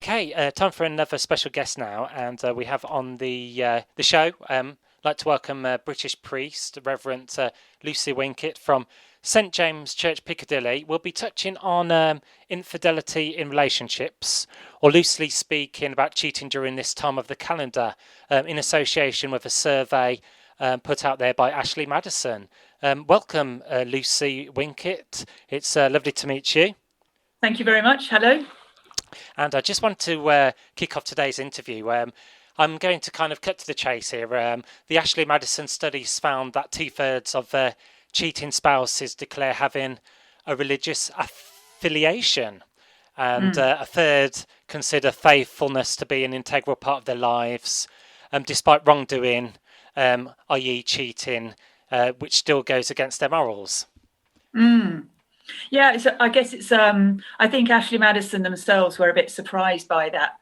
Okay, time for another special guest now, and we have on the show. I'd like to welcome British priest Reverend Lucy Winkett from St James Church Piccadilly. We'll be touching on infidelity in relationships, or loosely speaking, about cheating during this time of the calendar, in association with a survey put out there by Ashley Maddison. Welcome, Lucy Winkett. It's lovely to meet you. Thank you very much. Hello. And I just want to kick off today's interview. I'm going to kind of cut to the chase here. The Ashley Maddison studies found that 2/3 of cheating spouses declare having a religious affiliation, and a third consider faithfulness to be an integral part of their lives, despite wrongdoing, i.e. cheating, which still goes against their morals. Yeah, I guess it's. I think Ashley Maddison themselves were a bit surprised by that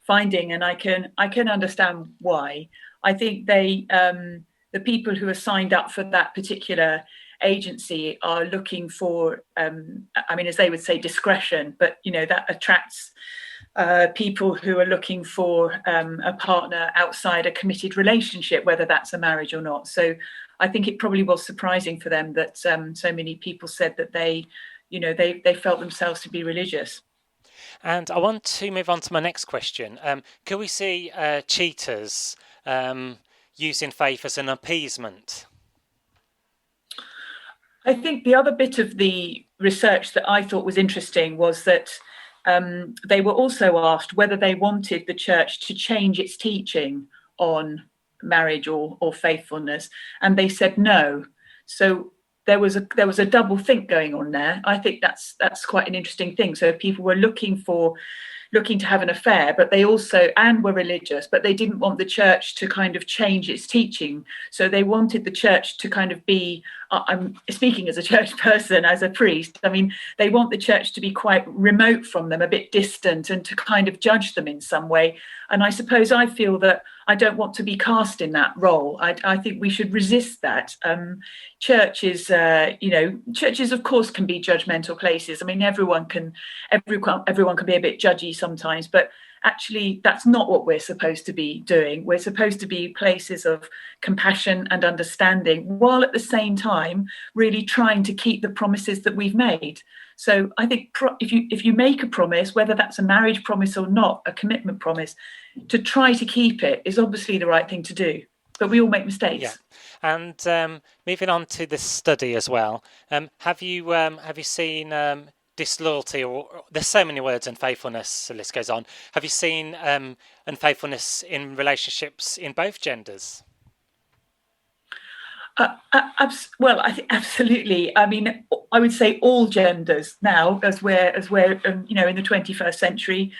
finding, and I can understand why. I think the people who are signed up for that particular agency are looking for, as they would say, discretion, but that attracts people who are looking for a partner outside a committed relationship, whether that's a marriage or not. So I think it probably was surprising for them that so many people said that they felt themselves to be religious. And I want to move on to my next question. Can we see cheaters using faith as an appeasement? I think the other bit of the research that I thought was interesting was that they were also asked whether they wanted the church to change its teaching on marriage or faithfulness, and they said no. So there was a double think going on there. I think that's quite an interesting thing. So people were looking to have an affair, but they also were religious, but they didn't want the church to kind of change its teaching. So they wanted the church to kind of be, I'm speaking as a church person, as a priest, they want the church to be quite remote from them, a bit distant, and to kind of judge them in some way. And I suppose I feel that I don't want to be cast in that role. I think we should resist that. Churches, churches of course can be judgmental places. Everyone can be a bit judgy sometimes, but actually that's not what we're supposed to be doing. We're supposed to be places of compassion and understanding, while at the same time really trying to keep the promises that we've made. So I think if you make a promise, whether that's a marriage promise or not, a commitment promise, to try to keep it is obviously the right thing to do. But we all make mistakes. Yeah. And moving on to the study as well, have you seen disloyalty, or there's so many words, and faithfulness, the list goes on. Have you seen unfaithfulness in relationships in both genders? Well, I think absolutely. I would say all genders now, as we're in the 21st century,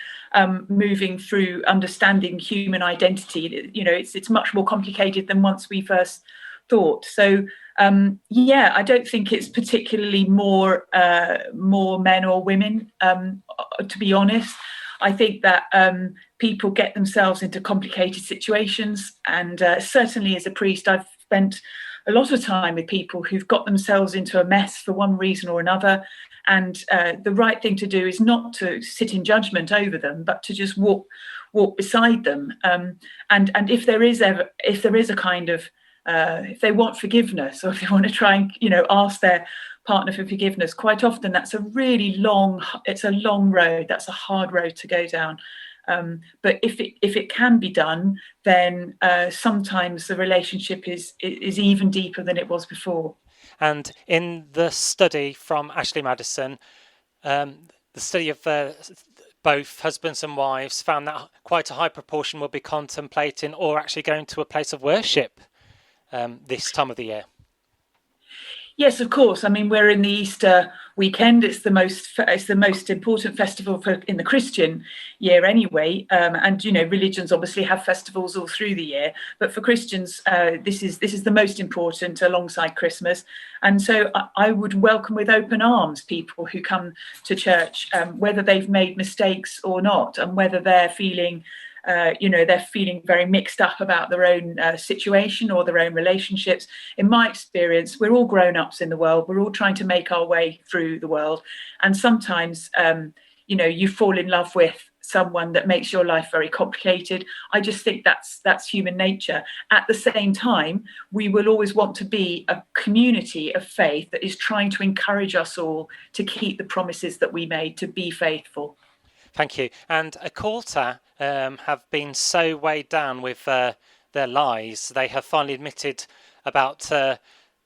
moving through understanding human identity. It's much more complicated than once we first thought. So I don't think it's particularly more men or women. To be honest, I think that people get themselves into complicated situations, and certainly as a priest, I've spent a lot of time with people who've got themselves into a mess for one reason or another. And the right thing to do is not to sit in judgment over them, but to just walk beside them. And if there is a kind of, if they want forgiveness, or if they want to try and ask their partner for forgiveness, quite often that's a long road. That's a hard road to go down. But if it can be done, then sometimes the relationship is even deeper than it was before. And in the study from Ashley Maddison, the study of both husbands and wives found that quite a high proportion will be contemplating or actually going to a place of worship this time of the year. Yes, of course. We're in the Easter weekend. It's the most important festival in the Christian year anyway. And religions obviously have festivals all through the year, but for Christians, this is the most important, alongside Christmas. And so I would welcome with open arms people who come to church, whether they've made mistakes or not, and whether they're feeling very mixed up about their own situation or their own relationships. In my experience, we're all grown-ups in the world. We're all trying to make our way through the world. And sometimes, you fall in love with someone that makes your life very complicated. I just think that's human nature. At the same time, we will always want to be a community of faith that is trying to encourage us all to keep the promises that we made, to be faithful. Thank you. And a quarter have been so weighed down with their lies, they have finally admitted about their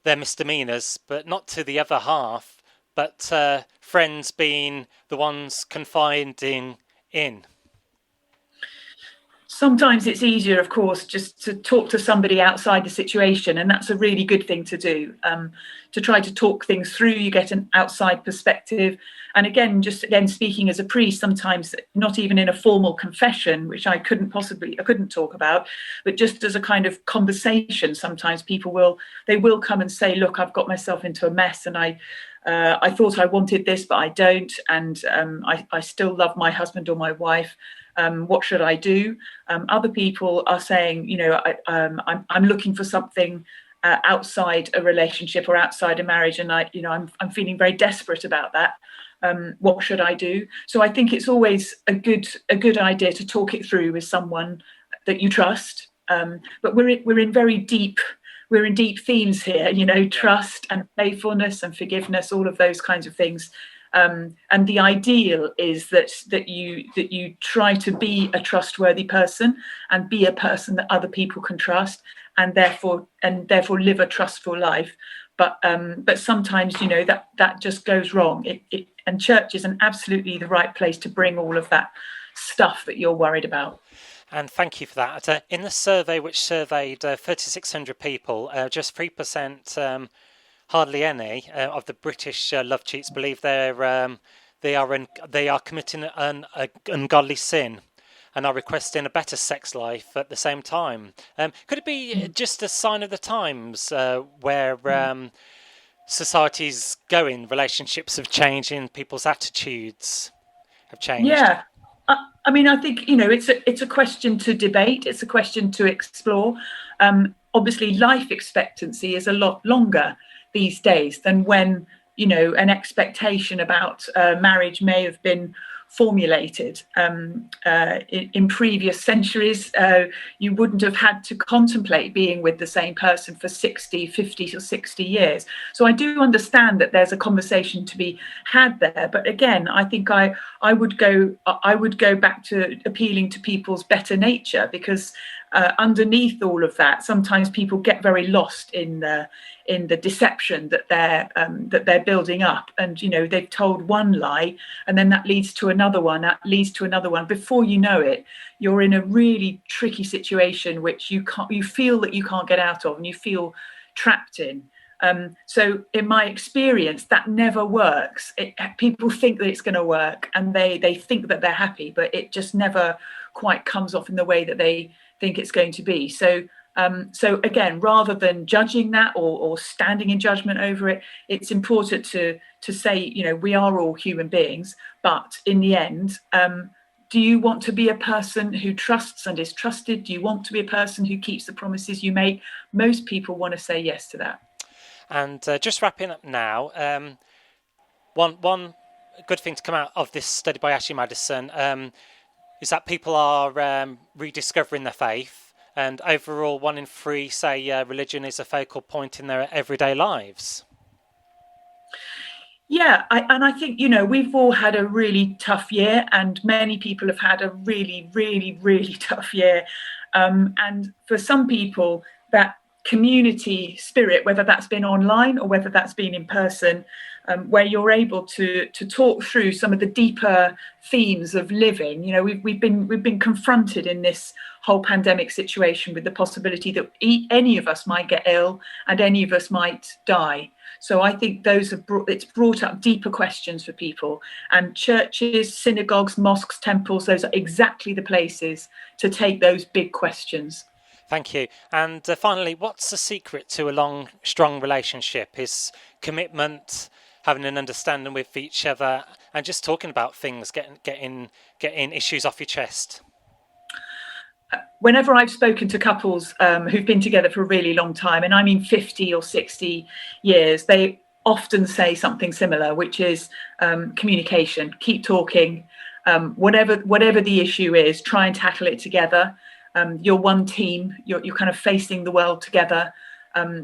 misdemeanours, but not to the other half, but friends being the ones confiding in. Sometimes it's easier, of course, just to talk to somebody outside the situation, and that's a really good thing to do, to try to talk things through. You get an outside perspective. And again, speaking as a priest, sometimes not even in a formal confession, which I couldn't talk about, but just as a kind of conversation, sometimes people will come and say, look, I've got myself into a mess, and I thought I wanted this, but I don't, and I still love my husband or my wife. What should I do? Other people are saying, I'm looking for something outside a relationship or outside a marriage, and I'm feeling very desperate about that. What should I do? So I think it's always a good idea to talk it through with someone that you trust. But we're in very deep. We're in deep themes here, trust and faithfulness and forgiveness, all of those kinds of things. And the ideal is that you try to be a trustworthy person and be a person that other people can trust, and therefore live a trustful life. But sometimes that just goes wrong. And church isn't absolutely the right place to bring all of that stuff that you're worried about. And thank you for that. In the survey, which surveyed 3,600 people, just 3%. Hardly any of the British love cheats believe they are committing an ungodly sin and are requesting a better sex life at the same time. Could it be just a sign of the times where society's going, relationships have changed, and people's attitudes have changed? Yeah. I mean, I think it's a question to debate. It's a question to explore. Obviously, life expectancy is a lot longer these days than when an expectation about marriage may have been formulated. In previous centuries, you wouldn't have had to contemplate being with the same person for 50 or 60 years. So I do understand that there's a conversation to be had there. But again, I think I would go back to appealing to people's better nature, because underneath all of that, sometimes people get very lost in the deception that they're building up, and they've told one lie, and then that leads to another one, before you know it, you're in a really tricky situation which you feel that you can't get out of, and you feel trapped in. So in my experience, that never works. People think that it's going to work, and they think that they're happy, but it just never quite comes off in the way that they think it's going to be. So again, rather than judging that or standing in judgment over it, it's important to say, we are all human beings, but in the end, do you want to be a person who trusts and is trusted? Do you want to be a person who keeps the promises you make? Most people want to say yes to that. And just wrapping up now, one good thing to come out of this study by Ashley Maddison is that people are rediscovering their faith, and overall 1 in 3 say religion is a focal point in their everyday lives. Yeah, I think, we've all had a really tough year, and many people have had a really, really, really tough year. And for some people, that community spirit, whether that's been online or whether that's been in person, where you're able to talk through some of the deeper themes of living. We've been confronted in this whole pandemic situation with the possibility that any of us might get ill and any of us might die. So I think it's brought up deeper questions for people, and churches, synagogues, mosques, temples, those are exactly the places to take those big questions. Thank you. And finally, what's the secret to a long, strong relationship? Is commitment, having an understanding with each other, and just talking about things, getting issues off your chest? Whenever I've spoken to couples who've been together for a really long time, and I mean 50 or 60 years, they often say something similar, which is communication. Keep talking. whatever the issue is, try and tackle it together. You're one team. You're kind of facing the world together.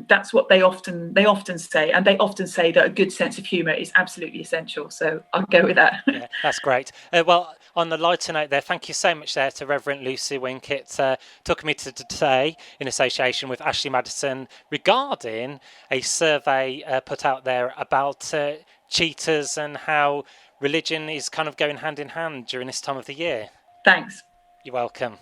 That's what they often say, and they often say that a good sense of humour is absolutely essential. So I'll go with that. Yeah, that's great. Well, on the lighter note there, thank you so much there to Reverend Lucy Winkett, talking me to today in association with Ashley Maddison regarding a survey put out there about cheaters and how religion is kind of going hand in hand during this time of the year. Thanks. You're welcome.